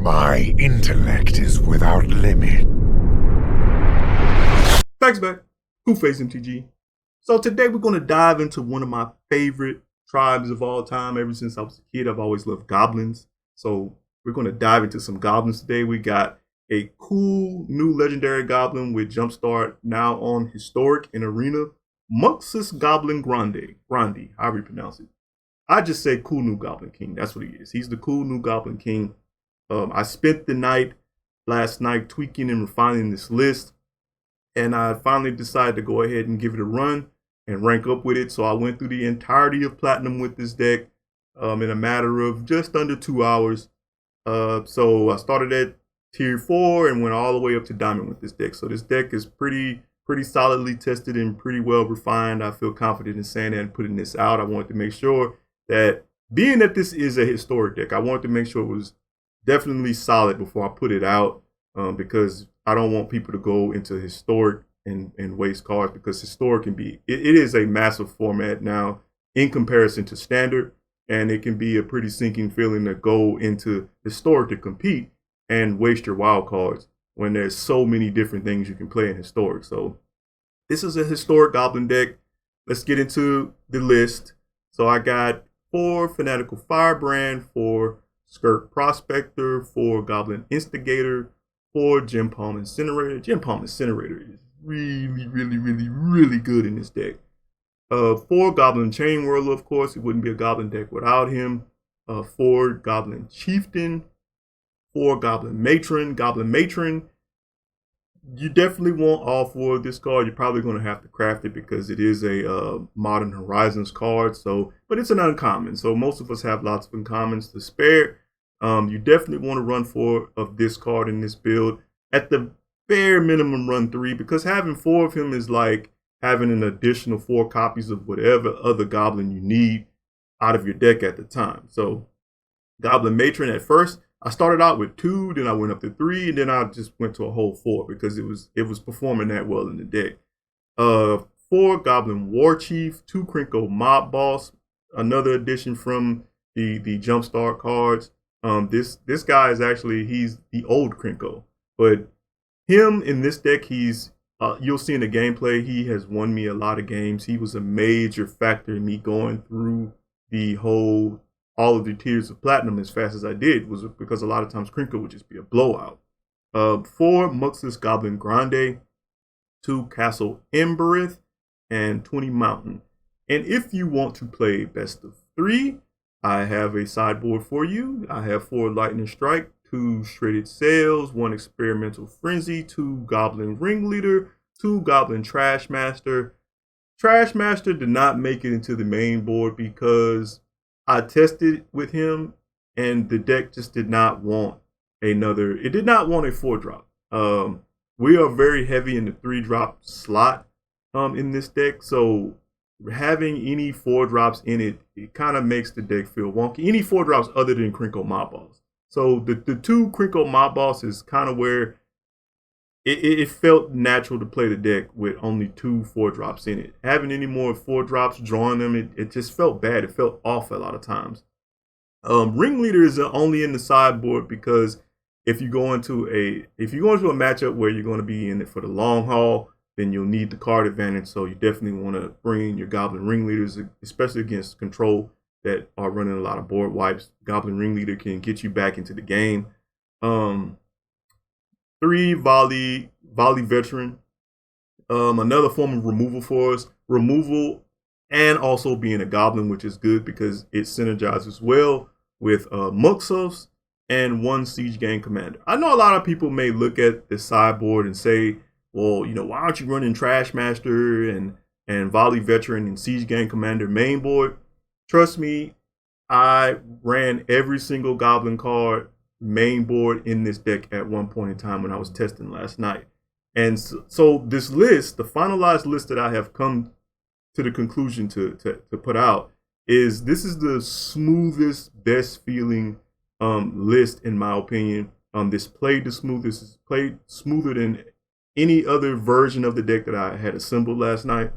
My intellect is without limit. Thanks, back. Two-Face MTG. So today we're going to dive into one of my favorite tribes of all time. Ever since I was a kid, I've always loved goblins. So we're going to dive into some goblins today. We got a cool new legendary goblin with Jumpstart now on Historic and Arena. Muxus Goblin Grandee, however you pronounce it. I just say cool new Goblin King. That's what he is. He's the cool new Goblin King. I spent the night last night tweaking and refining this list, and I finally decided to go ahead and give it a run and rank up with it. So I went through the entirety of Platinum with this deck in a matter of just under 2 hours. So I started at Tier 4 and went all the way up to Diamond with this deck. So this deck is pretty solidly tested and pretty well refined. I feel confident in saying that and putting this out. I wanted to make sure that, being that this is a historic deck, I wanted to make sure it was definitely solid before I put it out, because I don't want people to go into historic and waste cards, because historic can be, it is a massive format now in comparison to standard, and it can be a pretty sinking feeling to go into historic to compete and waste your wild cards when there's so many different things you can play in historic. So this is a historic goblin deck. Let's get into the list. So I got 4 Fanatical Firebrand, 4 Skirk Prospector, 4 Goblin Instigator, 4 Gempalm Incinerator. Gempalm Incinerator is really good in this deck. 4 Goblin Chainwhirler, of course. It wouldn't be a goblin deck without him. 4 Goblin Chieftain, 4 Goblin Matron. Goblin Matron, you definitely want all 4 of this card. You're probably going to have to craft it because it is a Modern Horizons card. So, but it's an uncommon. So most of us have lots of uncommons to spare. You definitely want to run 4 of this card in this build. At the bare minimum, run 3, because having 4 of him is like having an additional 4 copies of whatever other goblin you need out of your deck at the time. So Goblin Matron, at first I started out with 2, then I went up to 3, and then I just went to a whole 4 because it was performing that well in the deck. 4 Goblin Warchief, 2 Krenko Mob Boss, another addition from the Jumpstart cards. This guy is actually, he's the old Krenko, but him in this deck, he's you'll see in the gameplay, he has won me a lot of games. He was a major factor in me going through all of the tiers of Platinum as fast as I did, was because a lot of times Krenko would just be a blowout. 4 Muxus Goblin Grandee, 2 Castle Embereth, and 20 Mountain. And if you want to play best of 3, I have a sideboard for you. I have 4 Lightning Strike, 2 Shredded Sails, 1 Experimental Frenzy, 2 Goblin Ringleader, 2 Goblin Trashmaster. Trashmaster did not make it into the main board because I tested with him and the deck just did not want it did not want a 4-drop. We are very heavy in the 3-drop slot in this deck, so having any 4-drops in it kind of makes the deck feel wonky. Any 4-drops other than Krenko Mob Boss. So the 2 Krenko Mob Boss is kind of where it felt natural to play the deck with only 2 4-drops in it. Having any more 4-drops, drawing them, it just felt bad. It felt off a lot of times. Ringleader is only in the sideboard because if you go into a matchup where you're going to be in it for the long haul, then you'll need the card advantage. So you definitely want to bring in your Goblin Ringleaders, especially against control that are running a lot of board wipes. Goblin Ringleader can get you back into the game. 3 Volley Veteran, another form of removal for us. Removal and also being a goblin, which is good because it synergizes well with Muxus and 1 Siege Gang Commander. I know a lot of people may look at the sideboard and say, well, why aren't you running Trashmaster and Volley Veteran and Siege Gang Commander main board? Trust me, I ran every single goblin card main board in this deck at one point in time when I was testing last night. And so this list, the finalized list that I have come to the conclusion to put out, is this is the smoothest, best feeling list in my opinion. This played the smoothest. This is played smoother than any other version of the deck that I had assembled last night.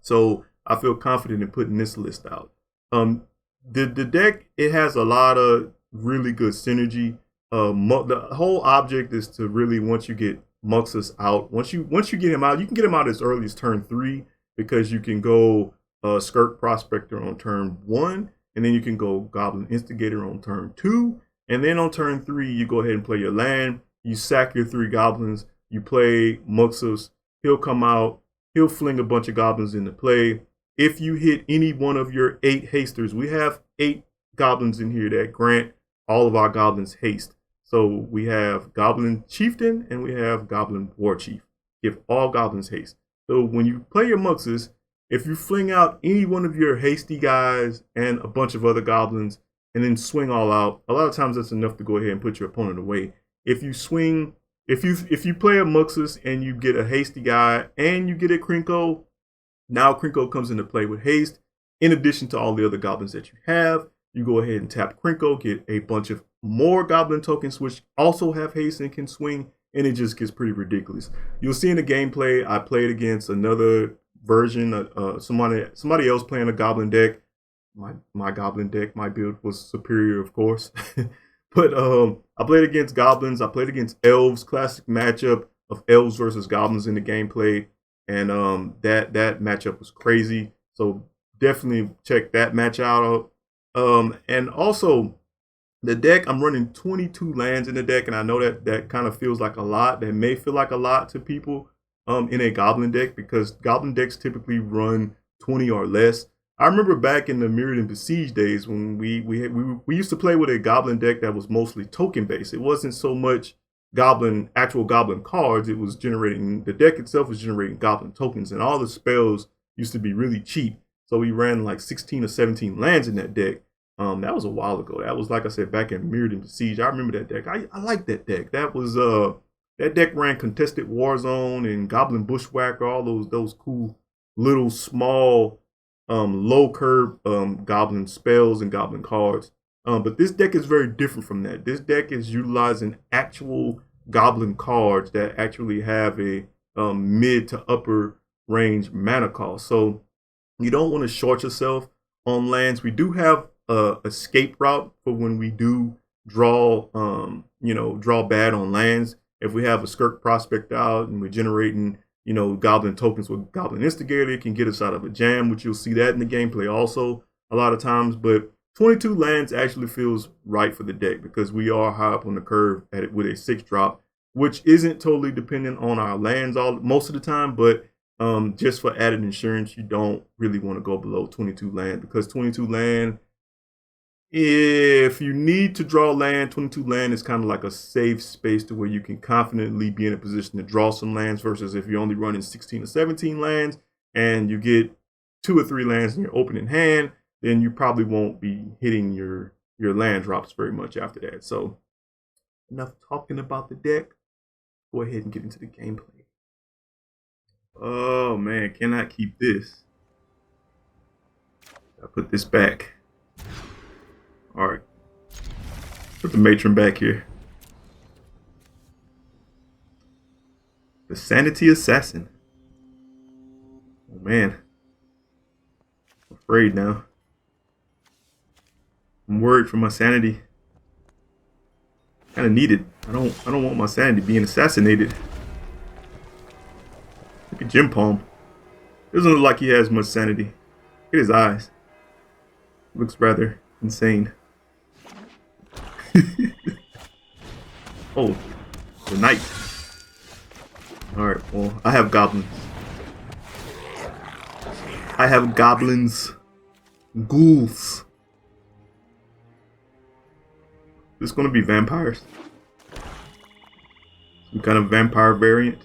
So I feel confident in putting this list out. The deck, it has a lot of really good synergy. the whole object is to really, once you get Muxus out, once you get him out, you can get him out as early as turn 3 because you can go Skirk Prospector on turn 1, and then you can go Goblin Instigator on turn 2, and then on turn 3 you go ahead and play your land. You sack your 3 goblins. You play Muxus. He'll come out. He'll fling a bunch of goblins into play. If you hit any one of your 8 hasters, we have 8 goblins in here that grant all of our goblins haste. So we have Goblin Chieftain and we have Goblin Warchief. Give all goblins haste. So when you play your Muxus, if you fling out any one of your hasty guys and a bunch of other goblins and then swing all out, a lot of times that's enough to go ahead and put your opponent away. If you swing, if you play a Muxus and you get a hasty guy and you get a Krenko, now Krenko comes into play with haste. In addition to all the other goblins that you have, you go ahead and tap Krenko, get a bunch of more goblin tokens which also have haste and can swing, and it just gets pretty ridiculous. You'll see in the gameplay, I played against another version, somebody else playing a goblin deck. My goblin deck, my build was superior, of course. But I played against goblins, I played against elves, classic matchup of elves versus goblins in the gameplay. And that matchup was crazy. So definitely check that match out. And also the deck, I'm running 22 lands in the deck, and I know that kind of feels like a lot. That may feel like a lot to people in a goblin deck, because goblin decks typically run 20 or less. I remember back in the Mirrored and Besieged days when we used to play with a goblin deck that was mostly token based. It wasn't so much actual goblin cards. It was generating, the deck itself was generating goblin tokens, and all the spells used to be really cheap. So we ran like 16 or 17 lands in that deck. That was a while ago. That was, like I said, back in Mirrored and Besieged. I remember that deck. I like that deck. That deck ran Contested Warzone and Goblin Bushwhacker, all those cool little small low curve goblin spells and goblin cards. But this deck is very different from that. This deck is utilizing actual goblin cards that actually have a mid to upper range mana cost. So you don't want to short yourself on lands. We do have a escape route for when we do draw bad on lands. If we have a Skirk Prospector out and we're generating goblin tokens with Goblin Instigator, it can get us out of a jam, which you'll see that in the gameplay also a lot of times. But 22 lands actually feels right for the deck because we are high up on the curve with a 6-drop, which isn't totally dependent on our lands most of the time, but just for added insurance, you don't really want to go below 22 land, because 22 land, if you need to draw land, 22 land is kind of like a safe space to where you can confidently be in a position to draw some lands, versus if you're only running 16 or 17 lands and you get 2 or 3 lands in your opening hand, then you probably won't be hitting your land drops very much after that. So enough talking about the deck. Go ahead and get into the gameplay. Oh man, cannot keep this. I'll put this back. Alright. Put the matron back here. The Sanity Assassin. Oh man. I'm afraid now. I'm worried for my sanity. Kinda need it. I don't want my sanity being assassinated. Look at Gempalm. Doesn't look like he has much sanity. Look at his eyes. Looks rather insane. Oh, the knight. Alright, well, I have goblins. I have goblins. Ghouls. This is going to be vampires. Some kind of vampire variant.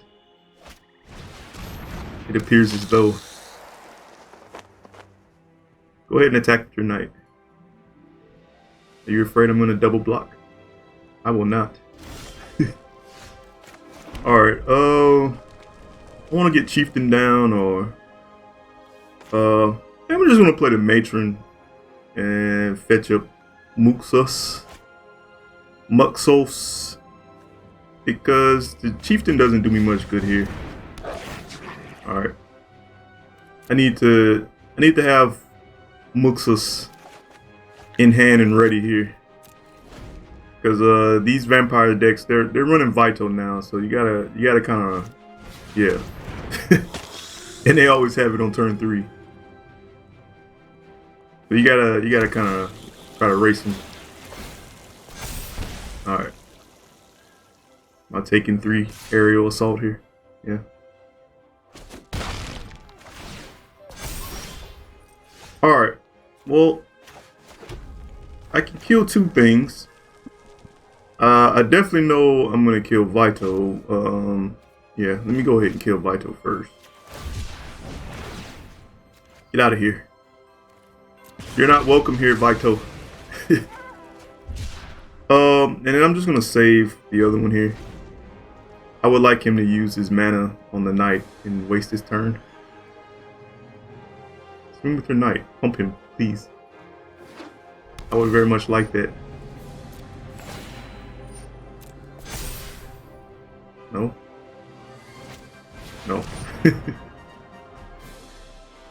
It appears as though. Go ahead and attack with your knight. Are you afraid I'm going to double block? I will not. Alright, I want to get Chieftain down, or I'm just going to play the Matron and fetch up Muxus, because the Chieftain doesn't do me much good here. Alright. I need to have Muxus in hand and ready here. because these vampire decks they're running Vital now, so you gotta kind of yeah, and they always have it on turn 3. So you gotta kind of try to race them. All right, I'm taking 3 aerial assault here. Yeah. All right. Well, I can kill 2 things. I definitely know I'm gonna kill Vito. Yeah, let me go ahead and kill Vito first. Get out of here. You're not welcome here, Vito. And then I'm just gonna save the other one here. I would like him to use his mana on the knight and waste his turn. Swing with your knight. Pump him, please. I would very much like that. No? No.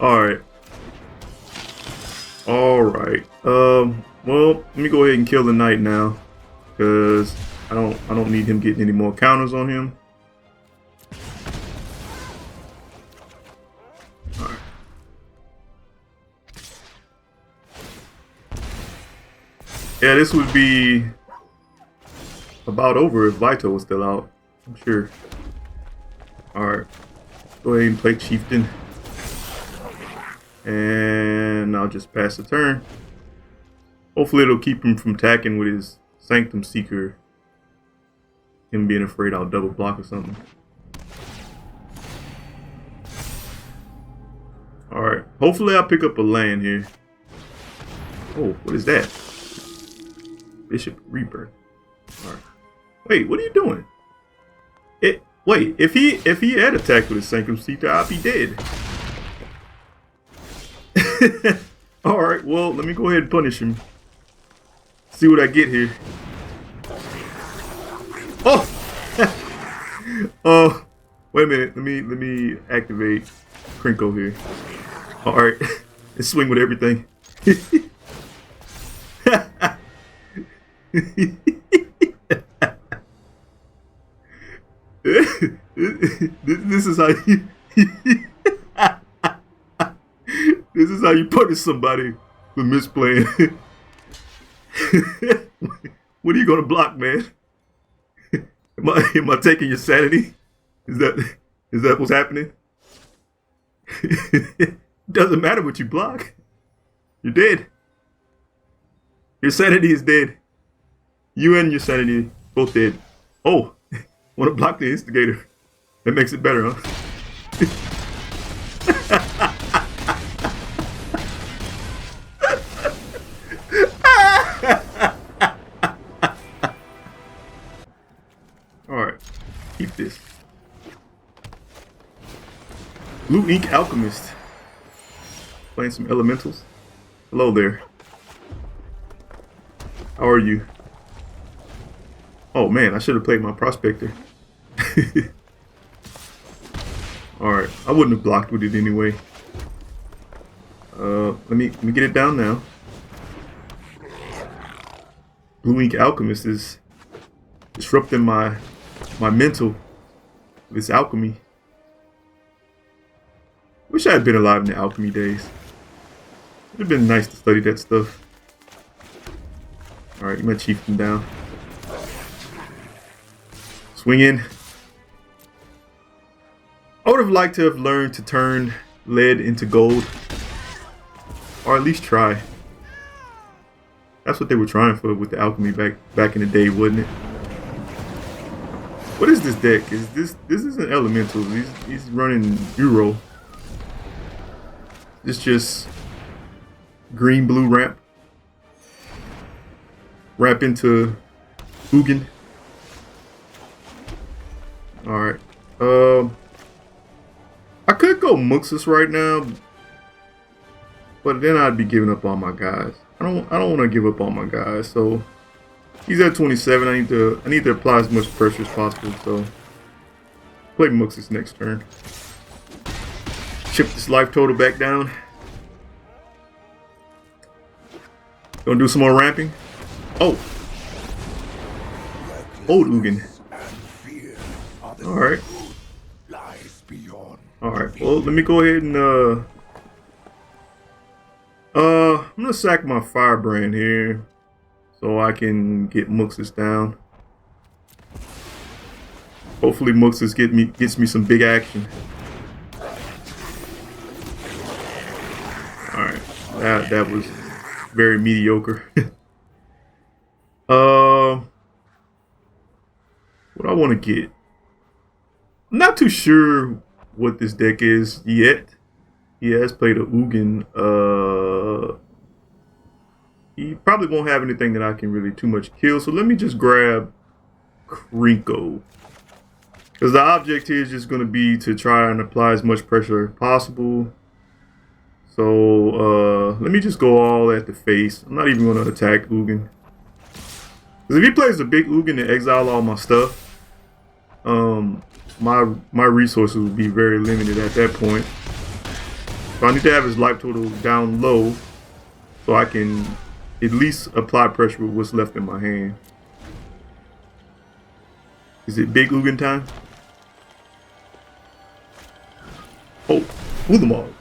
Alright. Alright. Well, let me go ahead and kill the knight now. Because I don't need him getting any more counters on him. Alright. Yeah, this would be about over if Vito was still out. I'm sure. Alright. Go ahead and play Chieftain. And I'll just pass the turn. Hopefully it'll keep him from attacking with his Sanctum Seeker. Him being afraid I'll double block or something. Alright. Hopefully I'll pick up a land here. Oh, what is that? Bishop Rebirth. Alright. Wait, what are you doing? Wait, if he had attacked with his Sanctum Seeker, I'd be dead. Alright, well, let me go ahead and punish him. See what I get here. Oh! Oh, wait a minute. Let me activate Krenko here. Alright. And swing with everything. This is how you this is how you punish somebody for misplaying. What are you gonna block, man? Am I taking your sanity? Is that what's happening? Doesn't matter what you block. You're dead. Your sanity is dead. You and your sanity both dead. Oh, want to block the Instigator? That makes it better, huh? Alright, keep this. Blue Ink Alchemist. Playing some elementals. Hello there. How are you? Oh man, I should have played my Prospector. Alright, I wouldn't have blocked with it anyway. Let me get it down now. Blue Ink Alchemist is disrupting my mental with this alchemy. Wish I had been alive in the alchemy days. It'd have been nice to study that stuff. Alright, my Chieftain down. Swing in. I would have liked to have learned to turn lead into gold. Or at least try. That's what they were trying for with the alchemy back in the day, wasn't it? What is this deck? This isn't elemental. He's running Euro. It's just green blue ramp. Ramp into Ugin. Alright. I could go Muxus right now, but then I'd be giving up on my guys. I don't want to give up on my guys. So he's at 27. I need to apply as much pressure as possible. So play Muxus next turn. Chip this life total back down. Gonna do some more ramping. Oh, old Ugin. Alright. Alright, well, let me go ahead and, I'm gonna sack my Firebrand here so I can get Muxus down. Hopefully Muxus gets me some big action. Alright, that was very mediocre. What I want to get? I'm not too sure what this deck is yet. He has played a Ugin. He probably won't have anything that I can really too much kill. So let me just grab Krenko. Because the object here is just going to be to try and apply as much pressure as possible. So let me just go all at the face. I'm not even going to attack Ugin. Because if he plays a big Ugin and exile all my stuff, my resources will be very limited at that point. So I need to have his life total down low so I can at least apply pressure with what's left in my hand. Is it big Ugin time? Oh, Ulamog.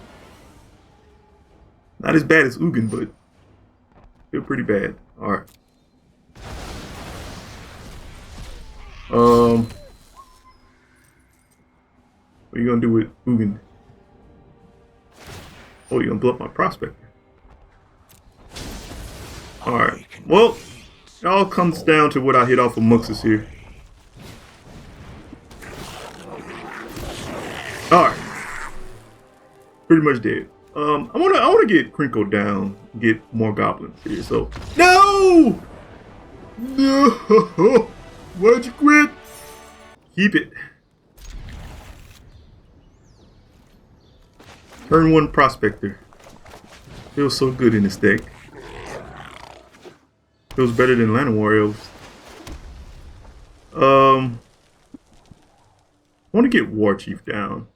Not as bad as Ugin, but still pretty bad. Alright. What are you gonna do with Ugin? Oh, you're gonna blow up my Prospector. Alright. Well, it all comes down to what I hit off of Muxus here. Alright. Pretty much dead. I wanna get Krenko down, get more goblins here, so. No! No! Why'd you quit? Keep it. Turn 1 Prospector. Feels so good in this deck. Feels better than Llanowar Elves. I want to get Warchief down.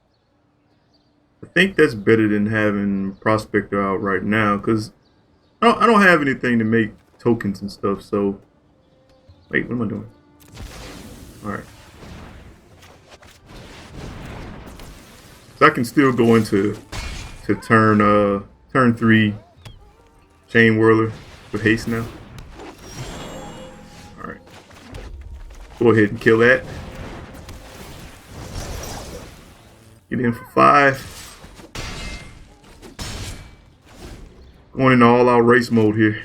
I think that's better than having Prospector out right now, because I don't have anything to make tokens and stuff, so. Wait, what am I doing? Alright. So I can still go into turn 3 Chainwhirler with haste now. Alright. Go ahead and kill that. Get in for 5. Going into all-out race mode here.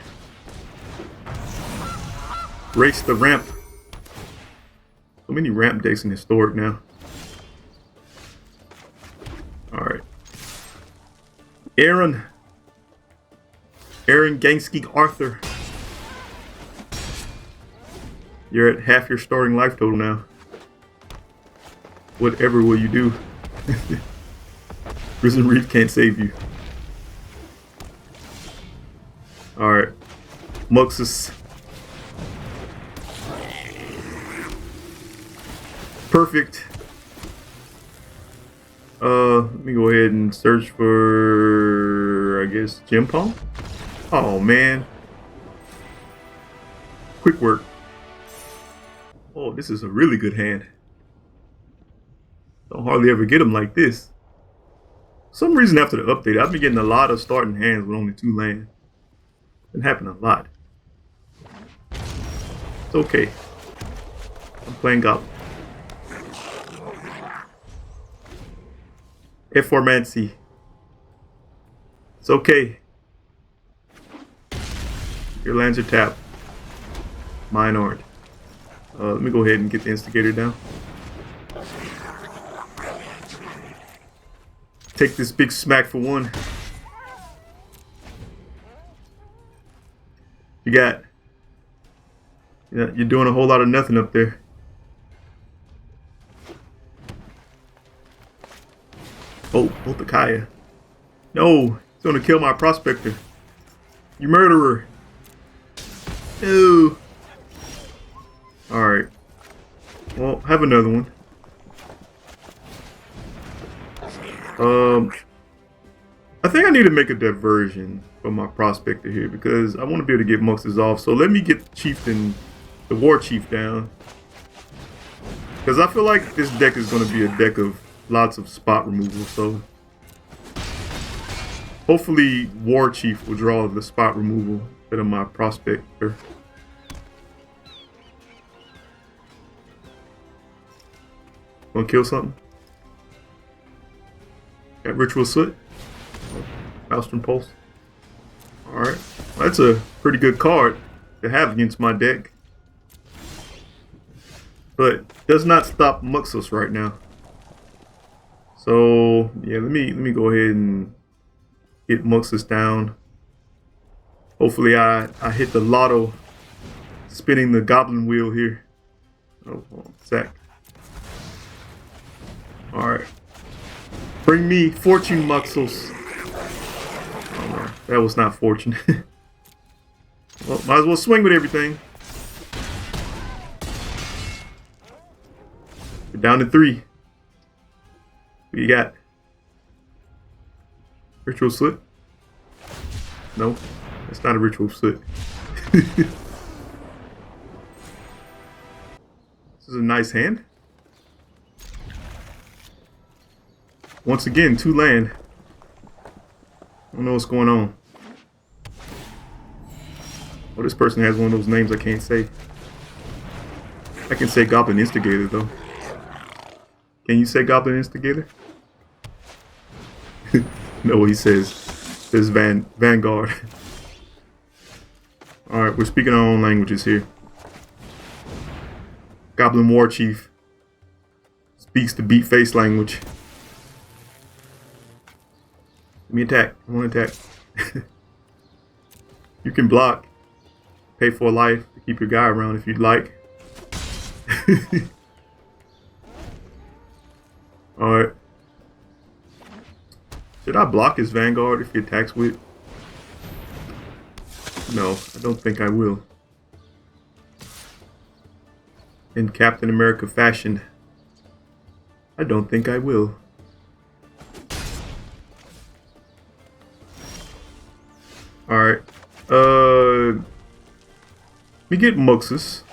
Race the ramp. So many ramp decks in Historic now. Alright. Aaron Gangsky Arthur. You're at half your starting life total now. Whatever will you do? Prison Reef can't save you. Alright. Muxus. Perfect. Let me go ahead and search for, I guess, Gempalm. Oh, man. Quick work. Oh, this is a really good hand. Don't hardly ever get them like this. For some reason after the update, I've been getting a lot of starting hands with only 2 lands. Been happening a lot. It's okay. I'm playing Goblin. Eformancy. It's okay. Your lands are tapped. Mine aren't. Let me go ahead and get the Instigator down. Take this big smack for 1. You're doing a whole lot of nothing up there. Oh, Voltakaya. No, he's gonna kill my Prospector. You murderer. No. Alright. Well, have another one. I think I need to make a diversion for my Prospector here because I want to be able to get Muxus off. So let me get the Chieftain, the Warchief down. Because I feel like this deck is going to be a deck of lots of spot removal, so hopefully Warchief will draw the spot removal instead of my Prospector. Gonna kill something? Got Ritual Soot. Maelstrom Pulse. Alright. Well, that's a pretty good card to have against my deck. But does not stop Muxus right now. So yeah, let me go ahead and get Muxus down. Hopefully I hit the lotto spinning the Goblin wheel here. Oh, sack. Alright. Bring me fortune, Muxus. Oh no, that was not fortune. Well, might as well swing with everything. We're down to 3. What you got? Ritual Soot? No, that's not a Ritual Soot. This is a nice hand. Once again, 2 land. I don't know what's going on. Oh, this person has one of those names I can't say. I can say Goblin Instigator though. Can you say Goblin Instigator? No, he says Vanguard. Alright, we're speaking our own languages here. Goblin Warchief speaks the beat face language. Let me attack. I want to attack. You can block. Pay for a life to keep your guy around if you'd like. Alright. Should I block his Vanguard if he attacks with? No, I don't think I will. In Captain America fashion, I don't think I will. Alright. Let me get Muxus.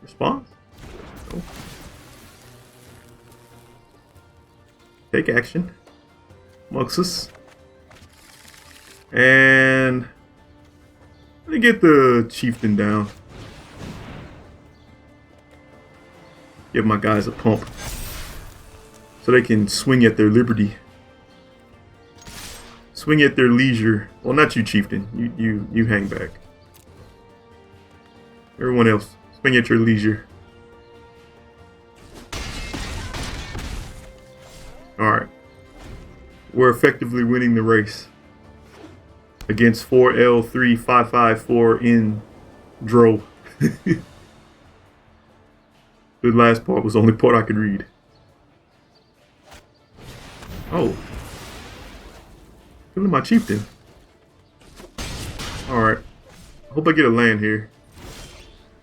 Response? No. Take action. Muxus. And let me get the Chieftain down. Give my guys a pump. So they can swing at their liberty. Swing at their leisure. Well, not you, Chieftain. You hang back. Everyone else, swing at your leisure. Alright. We're effectively winning the race. Against 4L3554 in Dro. The last part was the only part I could read. Oh. Killing my Chieftain. Alright. I hope I get a land here.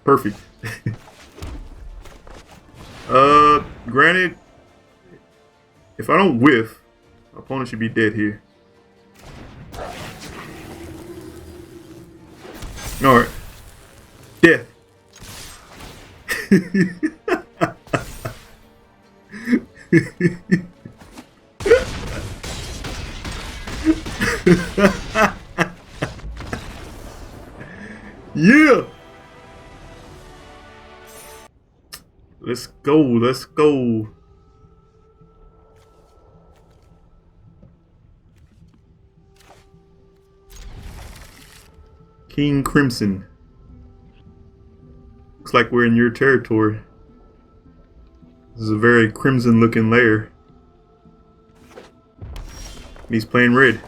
Perfect. Granted, if I don't whiff, my opponent should be dead here. Alright. Death. Yeah. Let's go. Let's go. King Crimson. Looks like we're in your territory. This is a very crimson looking lair. He's playing red.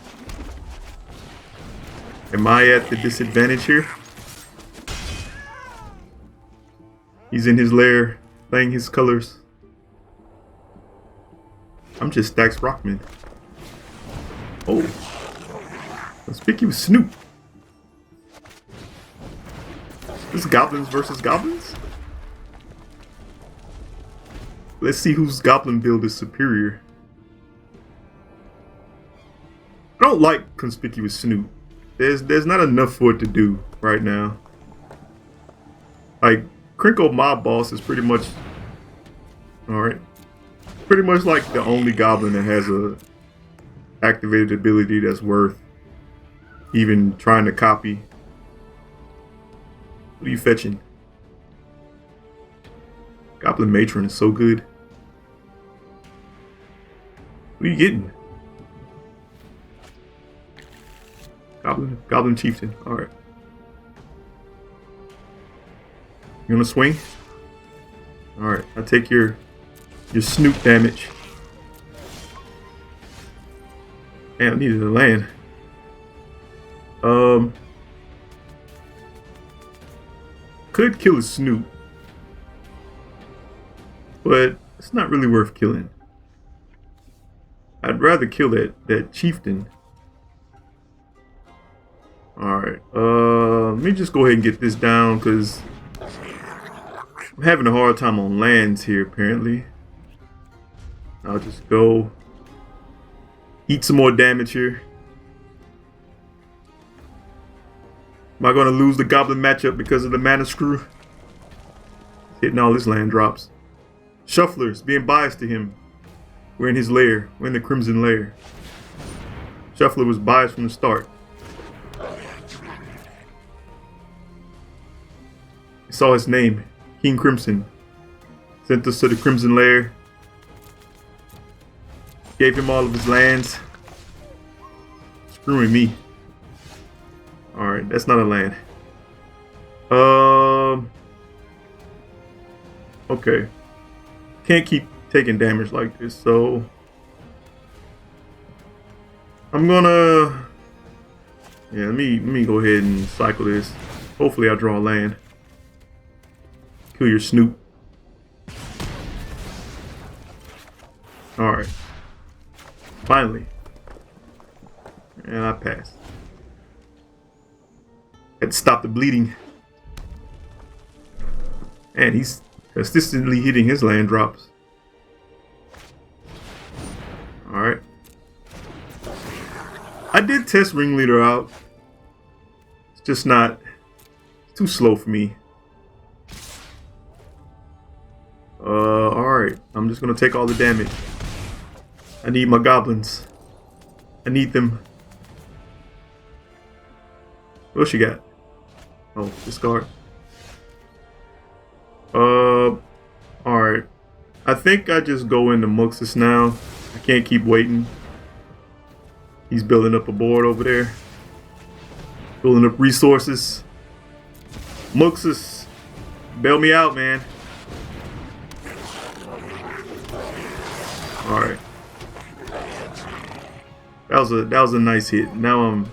Am I at the disadvantage here? He's in his lair, playing his colors. I'm just Staxx Rockman. Oh. Conspicuous Snoop. This is Goblins versus Goblins? Let's see whose Goblin build is superior. I don't like Conspicuous Snoop. There's not enough for it to do right now. Like, Krenko Mob Boss is pretty much, alright, pretty much like the only goblin that has a activated ability that's worth even trying to copy. What are you fetching? Goblin Matron is so good. What are you getting? Goblin Chieftain. Alright. You wanna swing? Alright, I take your snoop damage. Damn, I needed a land. Could kill a snoop, but it's not really worth killing. I'd rather kill that chieftain. Alright, let me just go ahead and get this down because I'm having a hard time on lands here apparently. I'll just go eat some more damage here. Am I going to lose the Goblin matchup because of the mana screw? Hitting all his land drops. Shufflers, being biased to him. We're in his lair. We're in the Crimson Lair. Shuffler was biased from the start. He saw his name, King Crimson. Sent us to the Crimson Lair. Gave him all of his lands. Screwing me. Alright, that's not a land. Okay. Can't keep taking damage like this, so I'm gonna let me go ahead and cycle this. Hopefully I draw a land. Kill your snoop. Alright. Finally. And I pass. Had to stop the bleeding. And he's consistently hitting his land drops. Alright. I did test Ringleader out. It's just not, it's too slow for me. Alright. I'm just gonna take all the damage. I need my goblins. I need them. What else you got? Oh, discard. Alright. I think I just go into Muxus now. I can't keep waiting. He's building up a board over there. Building up resources. Muxus, bail me out, man. Alright. That was a nice hit. Now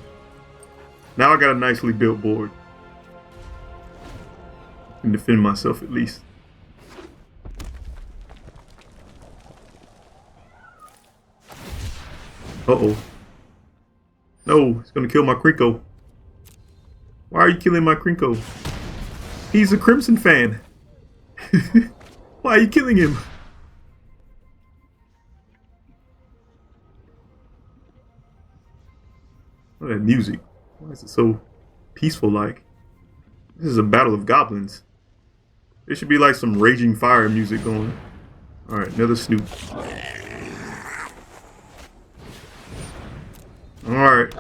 I got a nicely built board. I can defend myself at least. Uh-oh. No, it's gonna kill my Krenko. Why are you killing my Krenko? He's a Crimson fan. Why are you killing him? Look at that music. Why is it so peaceful like? This is a battle of goblins. There should be like some raging fire music going. Alright, another snoop. Alright.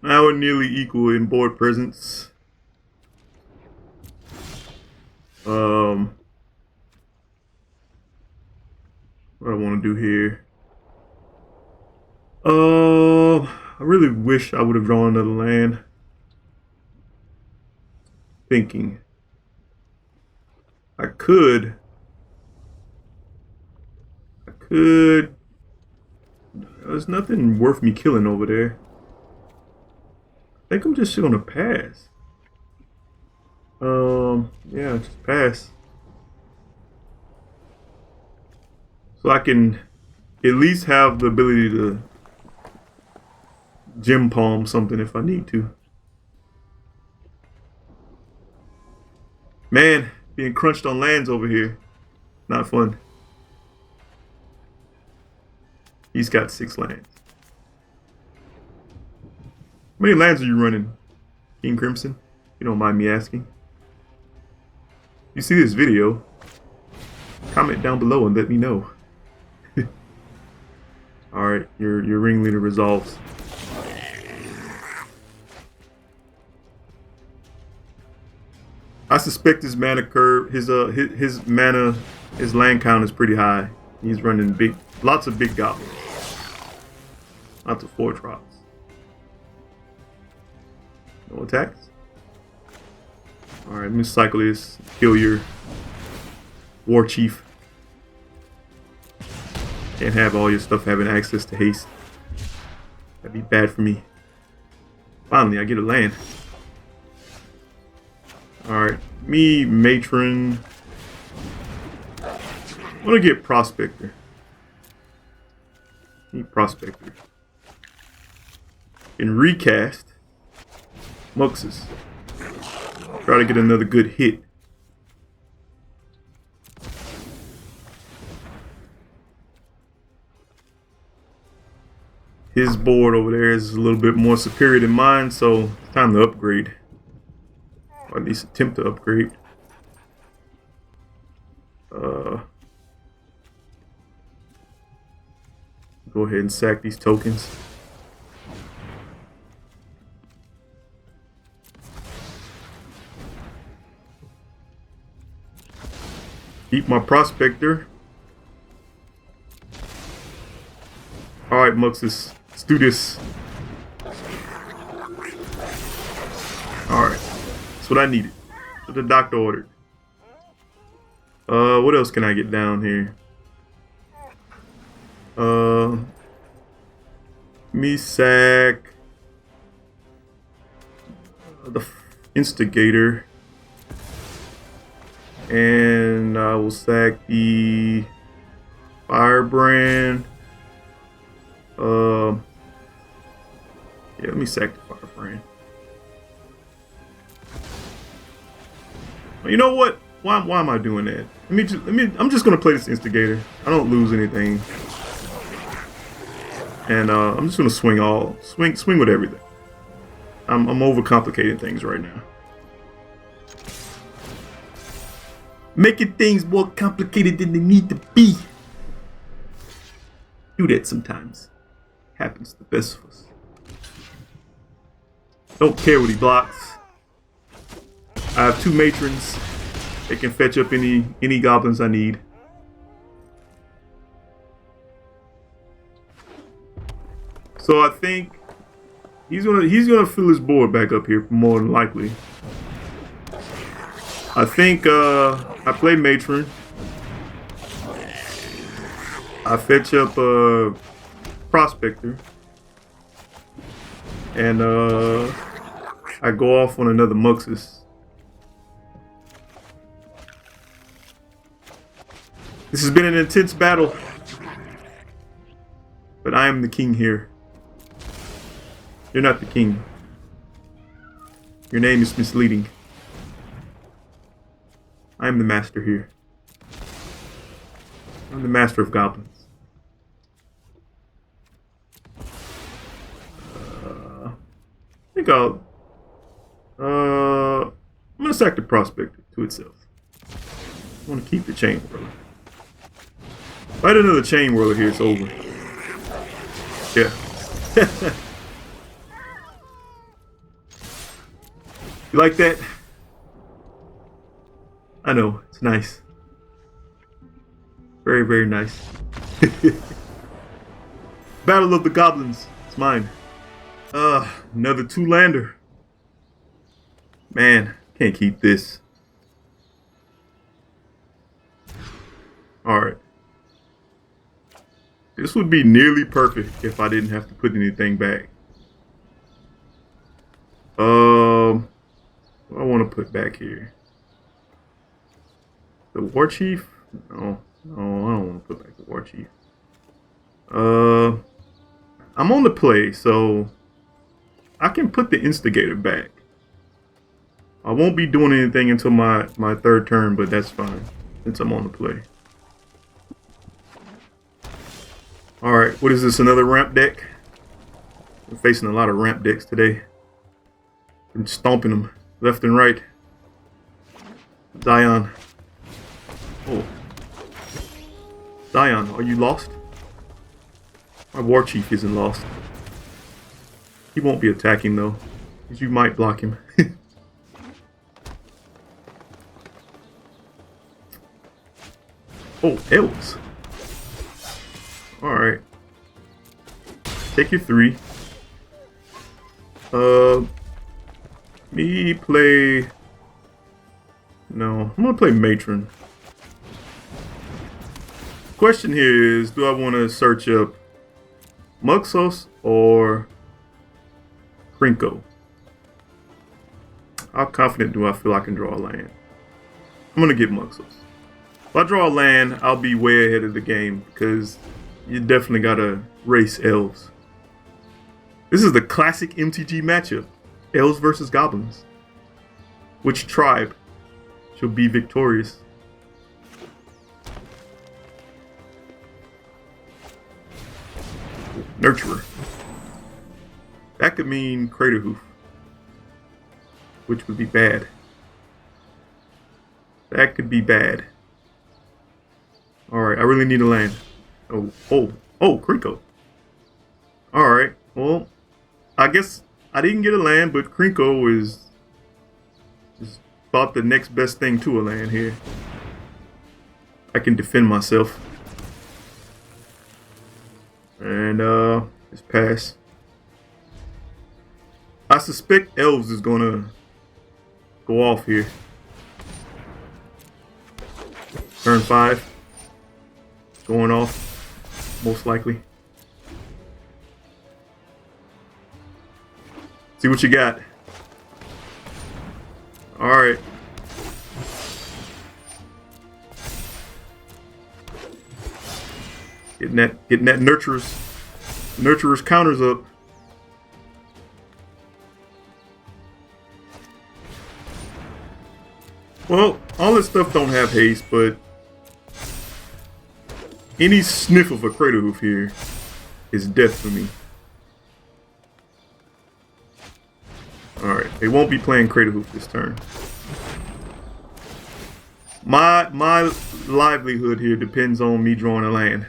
Now we're nearly equal in board presence. What I want to do here. I really wish I would have drawn another land. Thinking. I could. There's nothing worth me killing over there. I think I'm just gonna pass. Yeah, just pass. So I can at least have the ability to Gempalm something if I need to. Man, being crunched on lands over here. Not fun. He's got 6 lands. How many lands are you running, King Crimson? You don't mind me asking. If you see this video, comment down below and let me know. Alright, your Ringleader resolves. I suspect his mana curve, his mana, his land count is pretty high. He's running lots of big goblins. Lots of 4-drops. No attacks. Alright, let me cycle this. Kill your Warchief. Can't have all your stuff having access to haste. That'd be bad for me. Finally, I get a land. Alright, me, Matron. I'm gonna get Prospector. Need Prospector. And recast Muxus. Try to get another good hit. His board over there is a little bit more superior than mine, so it's time to upgrade. Or at least attempt to upgrade. Go ahead and sack these tokens. Keep my Prospector. Alright, Muxus, let's do this. Alright, that's what I needed. That's what the doctor ordered. What else can I get down here? Me sack the Instigator. And I will sack the Firebrand. Yeah, let me sack the Firebrand. You know what? Why am I doing that? I'm just gonna play this Instigator. I don't lose anything. And I'm just gonna swing with everything. I'm overcomplicating things right now. Making things more complicated than they need to be. Do that sometimes. Happens to the best of us. Don't care what he blocks. I have 2 matrons. They can fetch up any goblins I need. So I think he's gonna fill his board back up here more than likely. I think I play Matron. I fetch up Prospector. And I go off on another Muxus. This has been an intense battle. But I am the king here. You're not the king. Your name is misleading. I am the master here. I'm the master of goblins. I think I'm gonna sack the Prospector to itself. I want to keep the Chainwhirler. If I had another Chainwhirler here, it's over. Yeah. You like that? I know, it's nice. Very, very nice. Battle of the Goblins. It's mine. Another 2-lander. Man, can't keep this. Alright. This would be nearly perfect if I didn't have to put anything back. What I want to put back here. The Warchief? No, I don't want to put back the Warchief. I'm on the play, so I can put the Instigator back. I won't be doing anything until my 3rd turn, but that's fine since I'm on the play. Alright, what is this? Another ramp deck? We're facing a lot of ramp decks today. I'm stomping them left and right. Zion. Oh. Zion, are you lost? My Warchief isn't lost. He won't be attacking though, because you might block him. Oh, elves. Alright. Take your 3. Me play... No, I'm gonna play Matron. Question here is, do I want to search up Muxus or Krenko? How confident do I feel I can draw a land? I'm gonna get Muxus. If I draw a land, I'll be way ahead of the game because you definitely gotta race elves. This is the classic MTG matchup. Elves versus goblins. Which tribe shall be victorious? Nurturer. That could mean Craterhoof, which would be bad. That could be bad. Alright, I really need a land. Oh, Krenko. Alright, well, I guess I didn't get a land, but Krenko is about the next best thing to a land here. I can defend myself. And, just pass. I suspect elves is gonna go off here. Turn 5. Going off, most likely. See what you got. Alright. Getting that nurturer's counters up. Well, all this stuff don't have haste, but any sniff of a Craterhoof here is death for me. Alright, they won't be playing Craterhoof this turn. My livelihood here depends on me drawing a land.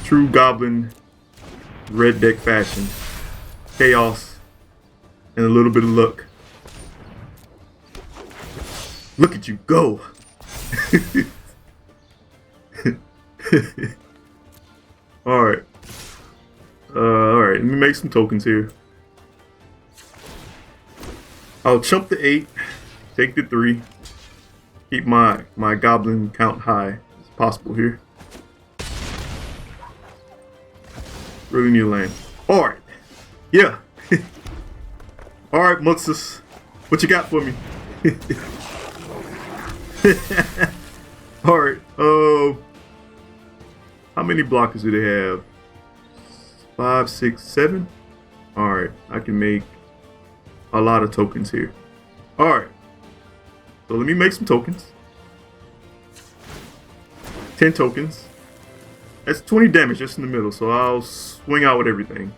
True Goblin red deck fashion. Chaos and a little bit of luck. Look at you go! Alright. Alright, let me make some tokens here. I'll chump the 8, take the 3, keep my goblin count high as possible here. Really need a land. Alright. Yeah. Alright, Muxus. What you got for me? Alright, how many blockers do they have? 5, 6, 7? Alright, I can make a lot of tokens here. Alright, so let me make some tokens. 10 tokens. That's 20 damage just in the middle, so I'll swing out with everything.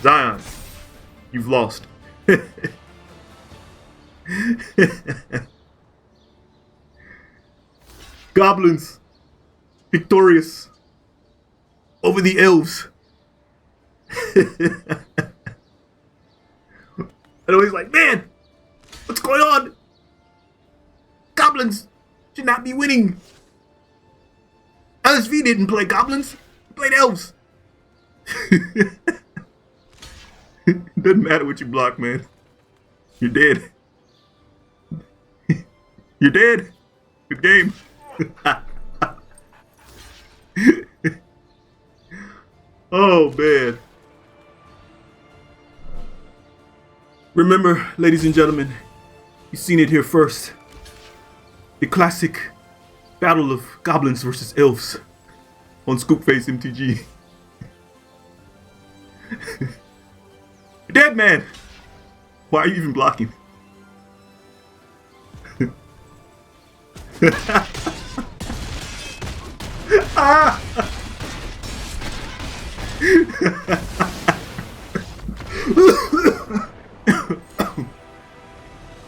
Zion, you've lost. Goblins victorious over the elves. And always like, man, what's going on? Goblins should not be winning. LSV didn't play goblins, he played elves. Doesn't matter what you block, man. You're dead. You're dead. Good game. Oh, man. Remember, ladies and gentlemen, you've seen it here first. The classic battle of goblins versus elves on Scoopface MTG. You're dead, man. Why are you even blocking? Ah!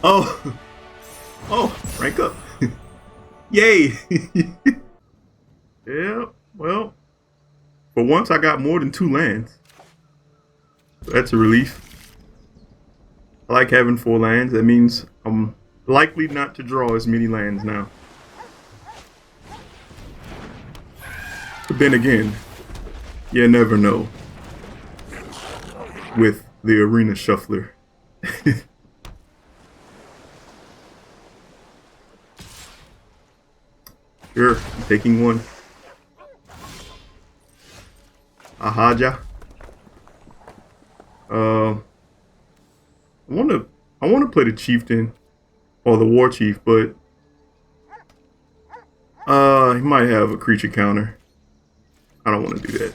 Oh, oh, rank up. Yay. Yeah, well, for once I got more than 2 lands. So that's a relief. I like having 4 lands. That means I'm likely not to draw as many lands now. But then again, you never know with the Arena Shuffler. Sure, I'm taking 1. Ahaja. I wanna play the Chieftain or the Warchief, but he might have a creature counter. I don't want to do that.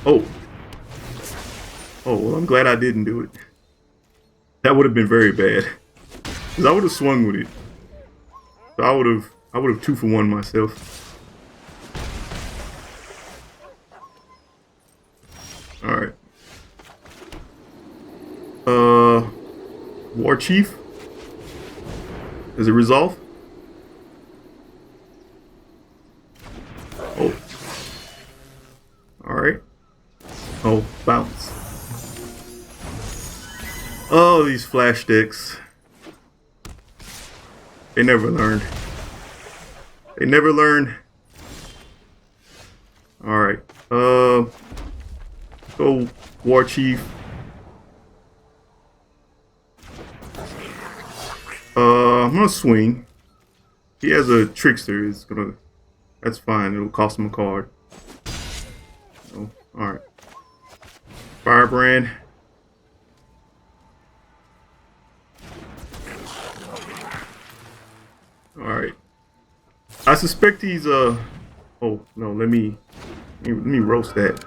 Oh, well, I'm glad I didn't do it. That would have been very bad, cause I would have swung with it. So I would have 2-for-1 myself. All right. Warchief. Does it resolve? Oh. All right. Oh, bounce. Oh, these flash decks. They never learned. They never learn. All right. Go Warchief. I'm gonna swing. He has a trickster. It's gonna. That's fine. It'll cost him a card. Oh, all right. Firebrand. All right. I suspect he's Oh no. Let me roast that.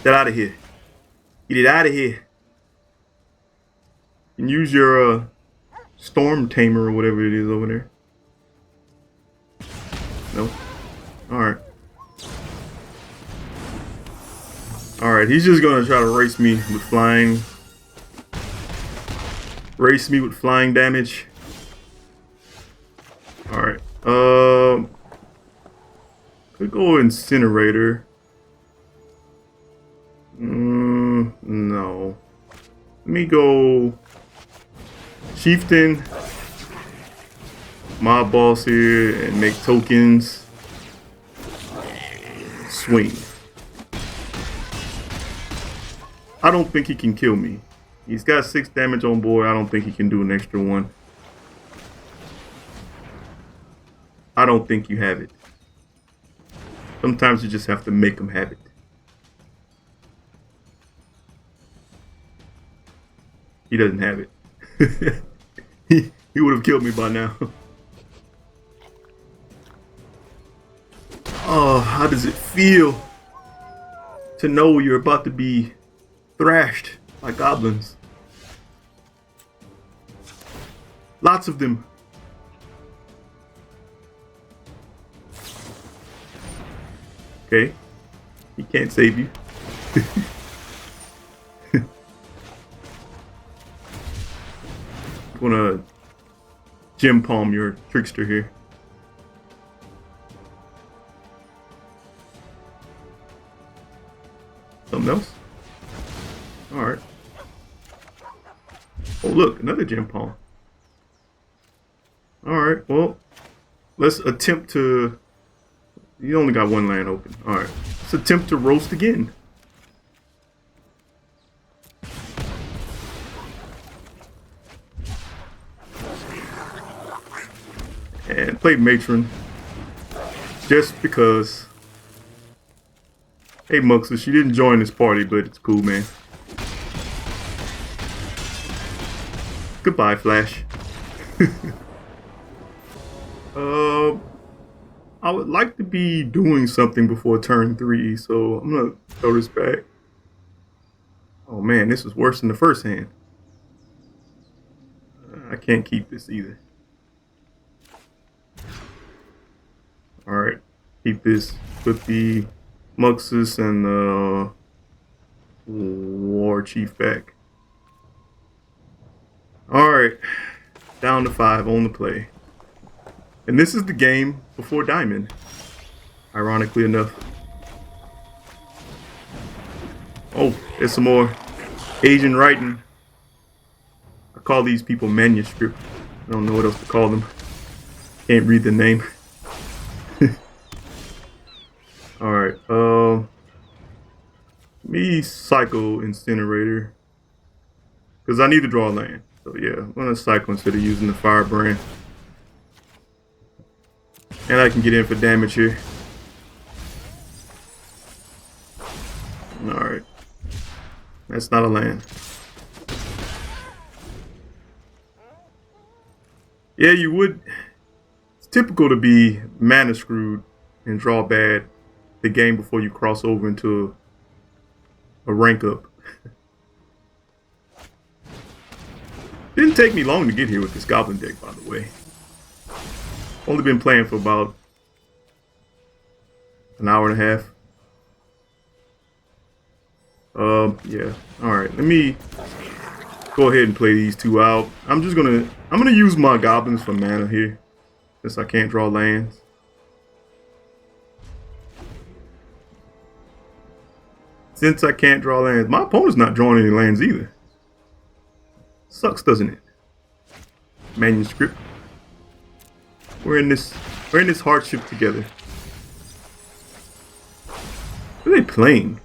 Get out of here. Get it out of here. You can use your Storm Tamer or whatever it is over there. No. Alright. Alright, he's just gonna try to race me with flying. Race me with flying damage. Alright. Could go Incinerator. No. Let me go Chieftain, Mob Boss here, and make tokens. Swing. I don't think he can kill me. He's got 6 damage on board. I don't think he can do an extra 1. I don't think you have it. Sometimes you just have to make him have it. He doesn't have it. He would have killed me by now. Oh, how does it feel to know you're about to be thrashed by goblins? Lots of them. Okay. He can't save you. I'm gonna Gempalm your trickster here. Something else? Alright. Oh look, another Gempalm. Alright, well, let's attempt to... You only got 1 land open. Alright, let's attempt to roast again. And play Matron. Just because. Hey Muxus, she didn't join this party, but it's cool, man. Goodbye, Flash. I would like to be doing something before turn 3, so I'm gonna throw this back. Oh man, this is worse than the first hand. I can't keep this either. Alright, keep this, put the Muxus and the Warchief back. Alright. Down to 5 on the play. And this is the game before Diamond. Ironically enough. Oh, there's some more Asian writing. I call these people manuscript. I don't know what else to call them. Can't read the name. Alright, me cycle Incinerator. Because I need to draw land. So yeah, I'm going to cycle instead of using the Firebrand. And I can get in for damage here. Alright. That's not a land. Yeah, you would. It's typical to be mana screwed and draw bad the game before you cross over into a rank up. Didn't take me long to get here with this Goblin deck, by the way. Only been playing for about an hour and a half. Yeah. Alright, let me go ahead and play these two out. I'm gonna use my goblins for mana here, since I can't draw lands. Since I can't draw lands. My opponent's not drawing any lands either. Sucks, doesn't it? Manuscript. We're in this hardship together. What are they playing?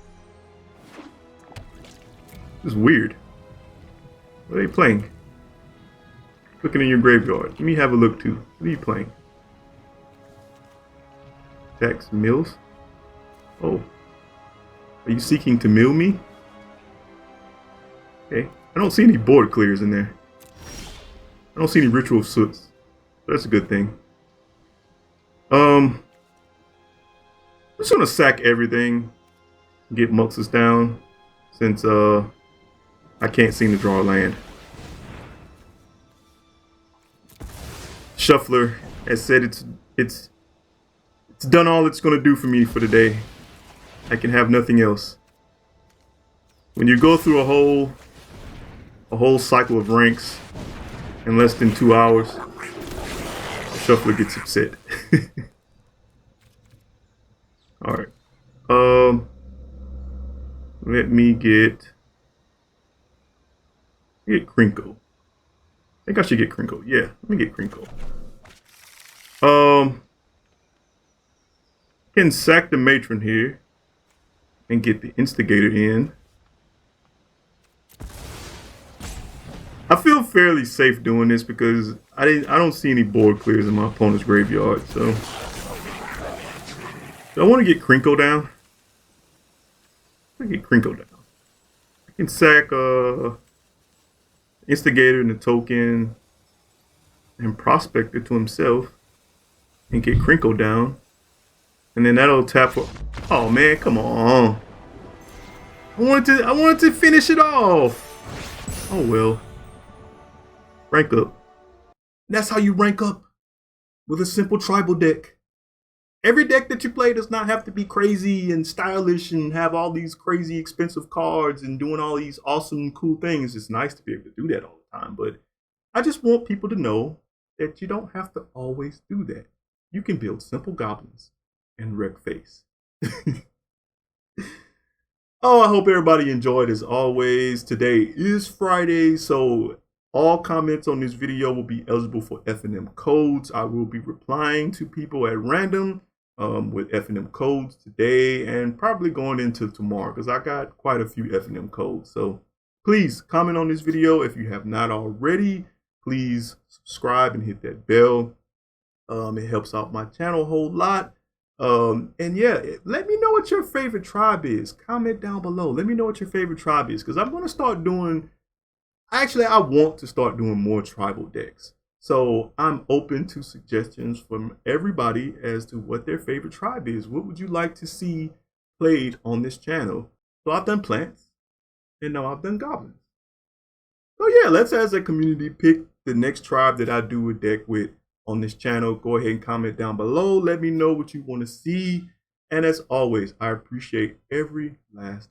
This is weird. What are they playing? Looking in your graveyard. Let me have a look too. What are you playing? Staxx Mills? Oh. Are you seeking to mill me? Okay. I don't see any board clears in there. I don't see any Ritual of Soots. That's a good thing. I'm just gonna sack everything. Get Muxus down. Since I can't seem to draw a land. Shuffler has said it's done all it's gonna do for me for the day. I can have nothing else. When you go through a whole cycle of ranks in less than 2 hours, the shuffler gets upset. Alright. Let me get Krenko. I think I should get Krenko. Yeah, let me get Krenko. Can sack the Matron here and get the Instigator in. I feel fairly safe doing this because I don't see any board clears in my opponent's graveyard, so I want to get Krenko down. I get Krenko down. I can sack Instigator and the token and Prospector to himself and get Krenko down. And then that'll tap for. Oh man, come on. I wanted to finish it off. Oh well. Rank up. That's how you rank up with a simple tribal deck. Every deck that you play does not have to be crazy and stylish and have all these crazy expensive cards and doing all these awesome cool things. It's nice to be able to do that all the time, but I just want people to know that you don't have to always do that. You can build simple goblins and wreck face. Oh, I hope everybody enjoyed as always. Today is Friday, so all comments on this video will be eligible for F&M codes. I will be replying to people at random with F&M codes today and probably going into tomorrow because I got quite a few F&M codes. So please comment on this video if you have not already. Please subscribe and hit that bell. It helps out my channel a whole lot. And yeah, let me know what your favorite tribe is. Comment down below. Let me know what your favorite tribe is because I'm going to start doing. Actually, I want to start doing more tribal decks. So I'm open to suggestions from everybody as to what their favorite tribe is. What would you like to see played on this channel? So I've done plants, and now I've done goblins. So yeah, let's as a community pick the next tribe that I do a deck with on this channel. Go ahead and comment down below. Let me know what you want to see. And as always, I appreciate every last